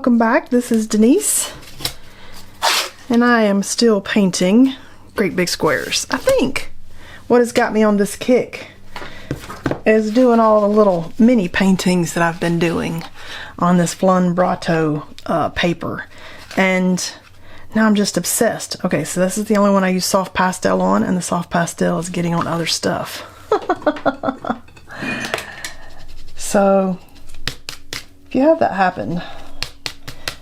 welcome back. This is Denise, and I am still painting great big squares. I think what has got me on this kick is doing all the little mini paintings that I've been doing on this Flambrato paper, and now I'm just obsessed. Okay, so this is the only one I use soft pastel on, and the soft pastel is getting on other stuff. So if you have that happen,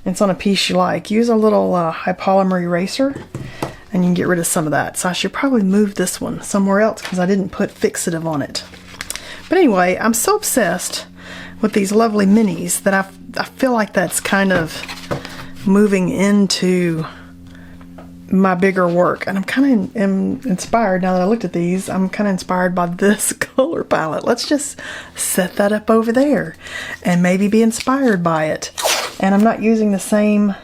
and it's on a piece you like, use a little high polymer eraser and you can get rid of some of that. So I should probably move this one somewhere else because I didn't put fixative on it. But anyway, I'm so obsessed with these lovely minis that I feel like that's kind of moving into my bigger work, and I'm kind of inspired now that I looked at these. I'm kind of inspired by this color palette. Let's just set that up over there and maybe be inspired by it. And I'm not using the same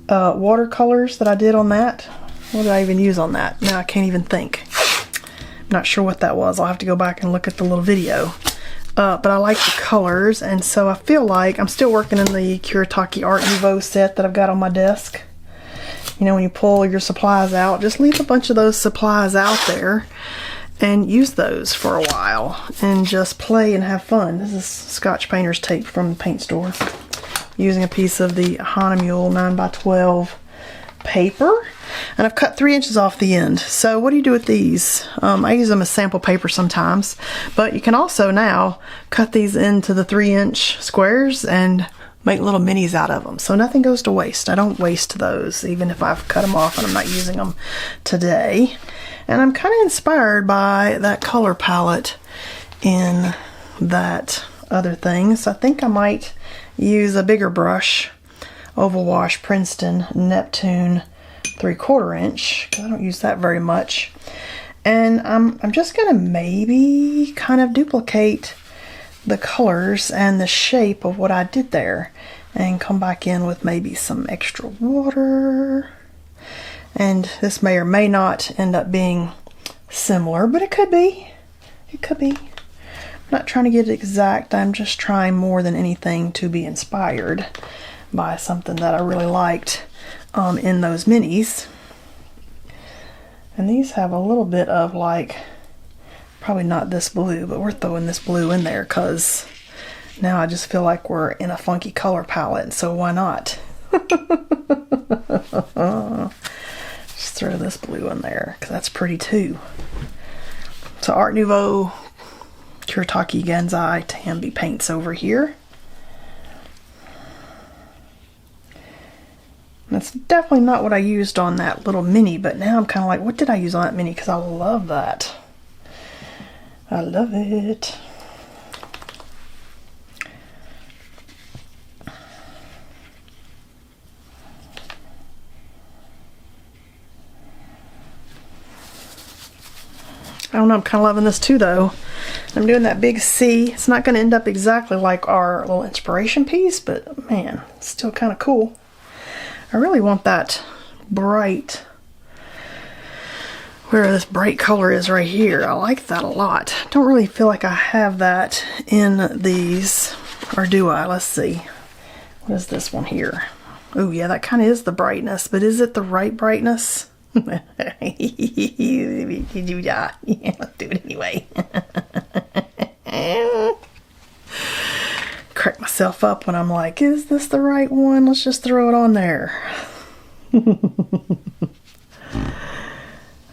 watercolors that I did on that. What did I even use on that? Now I can't even think. I'm not sure what that was. I'll have to go back and look at the little video. But I like the colors, and so I feel like I'm still working in the Kuretake Art Nouveau set that I've got on my desk. You know, when you pull your supplies out, just leave a bunch of those supplies out there and use those for a while and just play and have fun. This is Scotch painter's tape from the paint store, using a piece of the Hahnemühle 9x12 paper, and I've cut 3 inches off the end. So what do you do with these? I use them as sample paper sometimes, but you can also now cut these into the 3-inch squares and make little minis out of them, so nothing goes to waste. I don't waste those, even if I've cut them off and I'm not using them today. And I'm kind of inspired by that color palette in that other thing, so I think I might use a bigger brush, Oval Wash Princeton Neptune 3/4 inch, because I don't use that very much. And I'm just gonna maybe kind of duplicate the colors and the shape of what I did there and come back in with maybe some extra water. And this may or may not end up being similar, but it could be. It could be. I'm not trying to get it exact. I'm just trying more than anything to be inspired by something that I really liked in those minis. And these have a little bit of like, probably not this blue, but we're throwing this blue in there because now I just feel like we're in a funky color palette, so why not? Just throw this blue in there because that's pretty too. So Art Nouveau Kuretake Gansai Tambi paints over here. That's definitely not what I used on that little mini, but now I'm kind of like, what did I use on that mini? Because I love that. I love it. I don't know, I'm kind of loving this too though. I'm doing that big C. It's not going to end up exactly like our little inspiration piece, but man, it's still kind of cool. I really want that bright, where this bright color is right here. I like that a lot. Don't really feel like I have that in these, or do I? Let's see. What is this one here? Oh yeah, that kind of is the brightness, but is it the right brightness? Yeah, let's do it anyway. Crack myself up when I'm like, is this the right one? Let's just throw it on there.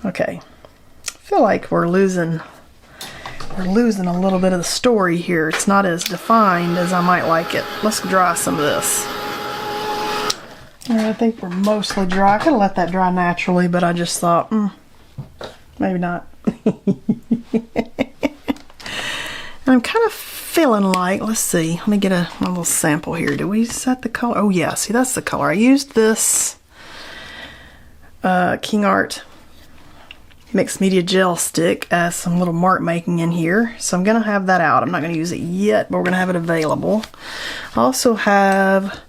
Okay, I feel like we're losing a little bit of the story here. It's not as defined as I might like it. Let's dry some of this. I think we're mostly dry. I could have let that dry naturally, but I just thought, maybe not. I'm kind of feeling like, let's see, let me get a little sample here. Did we set the color? Oh yeah, see, that's the color. I used this Kingart mixed media gel stick as some little mark making in here, so I'm gonna have that out. I'm not gonna use it yet, but we're gonna have it available. I also have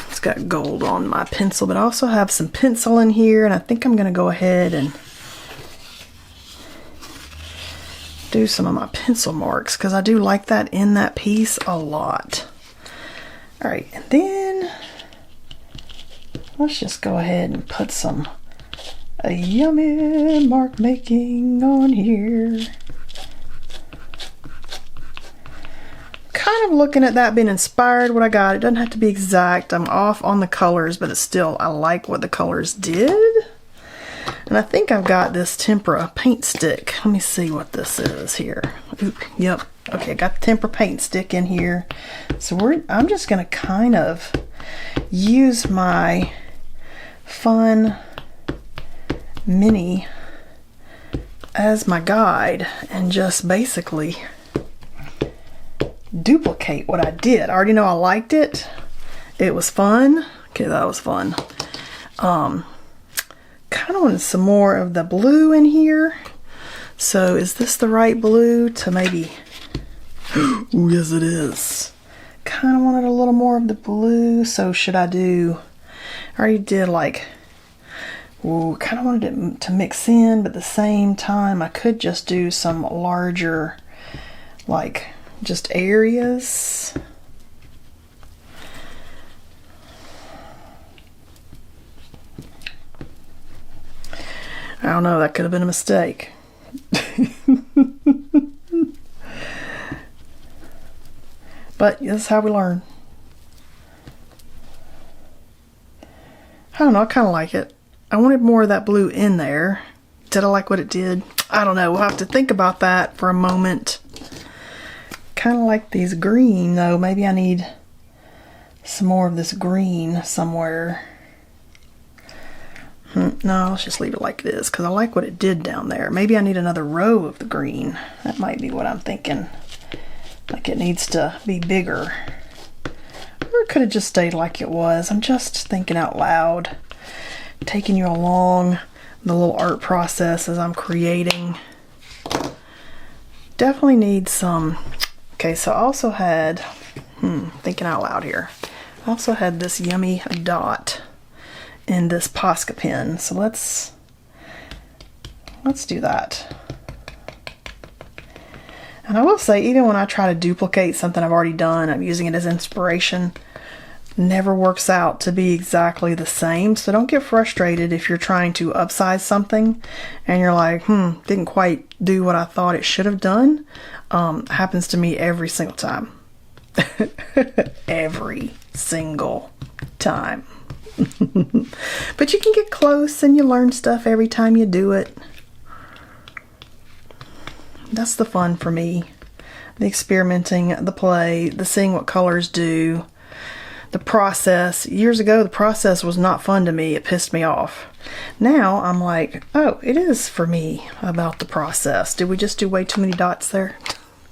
it's got gold on my pencil, but I also have some pencil in here, and I think I'm gonna go ahead and do some of my pencil marks because I do like that in that piece a lot. All right, and then let's just go ahead and put some yummy mark making on here. Kind of looking at that being inspired what I got. It doesn't have to be exact. I'm off on the colors, but it's still, I like what the colors did. And I think I've got this Tempera paint stick. Let me see what this is here. Oop, yep. Okay, I got the Tempera paint stick in here. So I'm just gonna kind of use my fun mini as my guide and just basically duplicate what I did. I already know I liked it. It was fun. Okay, that was fun. Kind of wanted some more of the blue in here. So is this the right blue to maybe... Oh, yes it is. Kind of wanted a little more of the blue. So should I do... I already did like... Ooh, kind of wanted it to mix in, but at the same time I could just do some larger, like, just areas. I don't know, that could have been a mistake. But this is how we learn. I don't know, I kind of like it. I wanted more of that blue in there. Did I like what it did? I don't know, we'll have to think about that for a moment. Kind of like these green though. Maybe I need some more of this green somewhere. No, let's just leave it like it is because I like what it did down there. Maybe I need another row of the green. That might be what I'm thinking. Like it needs to be bigger. Or it could have just stayed like it was. I'm just thinking out loud. Taking you along the little art process as I'm creating. Definitely need some... Okay, so I also had... thinking out loud here. I also had this yummy dot in this Posca pen. So let's do that. And I will say, even when I try to duplicate something I've already done, I'm using it as inspiration, never works out to be exactly the same. So don't get frustrated if you're trying to upsize something and you're like, didn't quite do what I thought it should have done. Happens to me every single time. Every single time. But you can get close and you learn stuff every time you do it. That's the fun for me. The experimenting, the play, the seeing what colors do, the process. Years ago, the process was not fun to me. It pissed me off. Now I'm like, oh, it is for me about the process. Did we just do way too many dots there?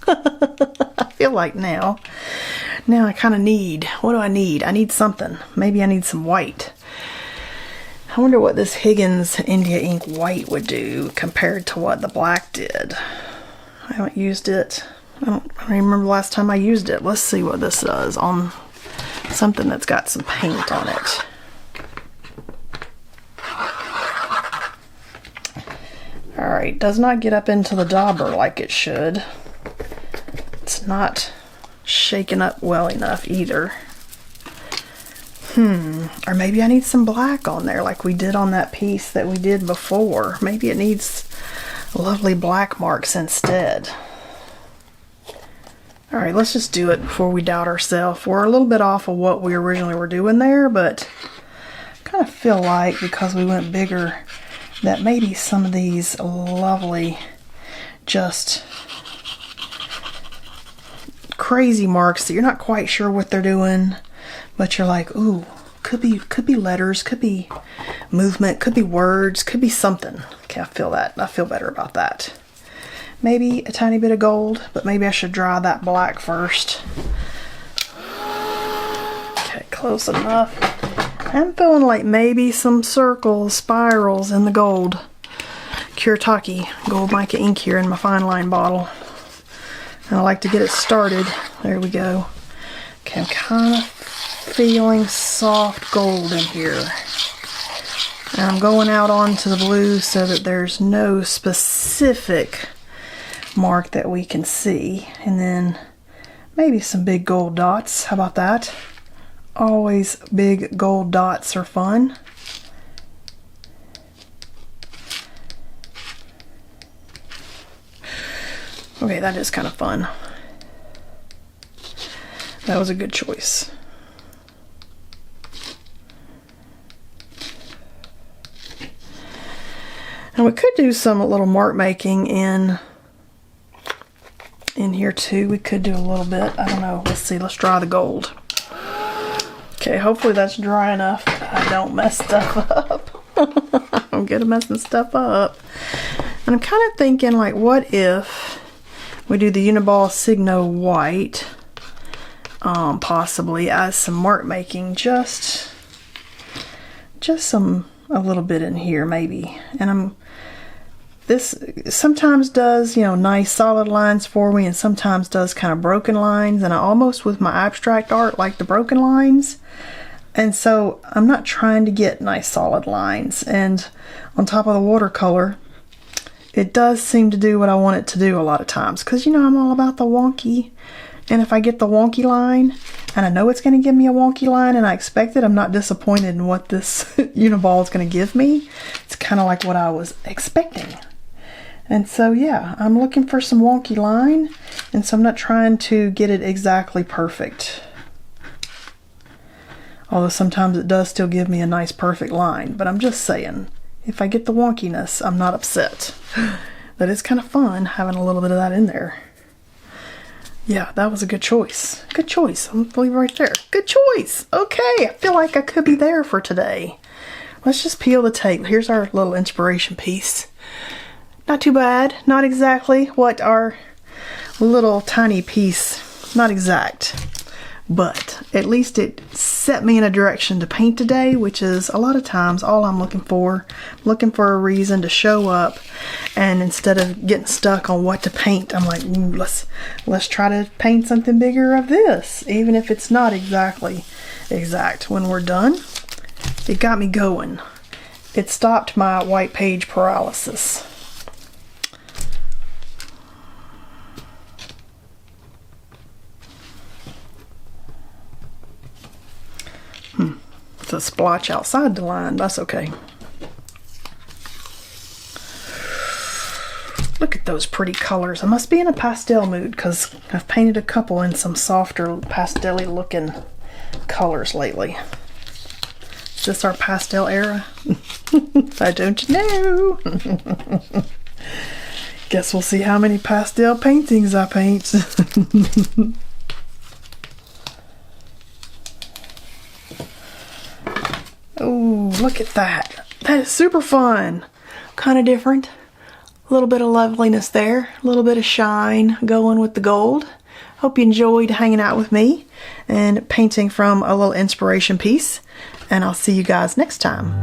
I feel like now I kind of need, what do I need? I need something. Maybe I need some white. I wonder what this Higgins India ink white would do compared to what the black did. I haven't used it. I don't remember the last time I used it. Let's see what this does on something that's got some paint on it. Alright, does not get up into the dauber like it should. It's not shaken up well enough either. Or maybe I need some black on there like we did on that piece that we did before. Maybe it needs lovely black marks instead. Alright, let's just do it before we doubt ourselves. We're a little bit off of what we originally were doing there, but I kind of feel like because we went bigger that maybe some of these lovely just crazy marks that you're not quite sure what they're doing, but you're like, ooh, could be letters, could be movement, could be words, could be something. Okay, I feel that. I feel better about that. Maybe a tiny bit of gold, but maybe I should dry that black first. Okay, close enough. I'm feeling like maybe some circles, spirals in the gold. Kuretake gold mica ink here in my fine line bottle. And I like to get it started. There we go. Okay, I'm kind of feeling soft gold in here. And I'm going out onto the blue so that there's no specific mark that we can see, and then maybe some big gold dots. How about that? Always big gold dots are fun. Okay, that is kind of fun. That was a good choice. And we could do some little mark making in here too. We could do a little bit. I don't know. Let's see. Let's dry the gold. Okay, hopefully that's dry enough that I don't mess stuff up. I don't get to messing stuff up. And I'm kind of thinking, like, what if we do the Uniball Signo white, possibly as some mark making, just a little bit in here maybe. And this sometimes does, you know, nice solid lines for me, and sometimes does kind of broken lines, and I almost, with my abstract art, like the broken lines. And so I'm not trying to get nice solid lines. And on top of the watercolor, it does seem to do what I want it to do a lot of times, because, you know, I'm all about the wonky. And if I get the wonky line, and I know it's going to give me a wonky line and I expect it, I'm not disappointed in what this Uniball is going to give me. It's kind of like what I was expecting. And so, yeah, I'm looking for some wonky line, and so I'm not trying to get it exactly perfect. Although sometimes it does still give me a nice perfect line, but I'm just saying, if I get the wonkiness, I'm not upset. That is kind of fun, having a little bit of that in there. Yeah, that was a good choice. Good choice. I'm gonna leave it right there. Good choice. Okay, I feel like I could be there for today. Let's just peel the tape. Here's our little inspiration piece. Not too bad. Not exactly what our little tiny piece, not exact, but at least it set me in a direction to paint today, which is a lot of times all I'm looking for. Looking for a reason to show up, and instead of getting stuck on what to paint, I'm like, let's try to paint something bigger of this, even if it's not exactly exact. When we're done, it got me going. It stopped my white page paralysis. It's a splotch outside the line. That's okay. Look at those pretty colors. I must be in a pastel mood because I've painted a couple in some softer pastel-y looking colors lately. Is this our pastel era? I don't know. Guess we'll see how many pastel paintings I paint. Oh, look at that. That is super fun. Kind of different. A little bit of loveliness there. A little bit of shine going with the gold. Hope you enjoyed hanging out with me and painting from a little inspiration piece. And I'll see you guys next time.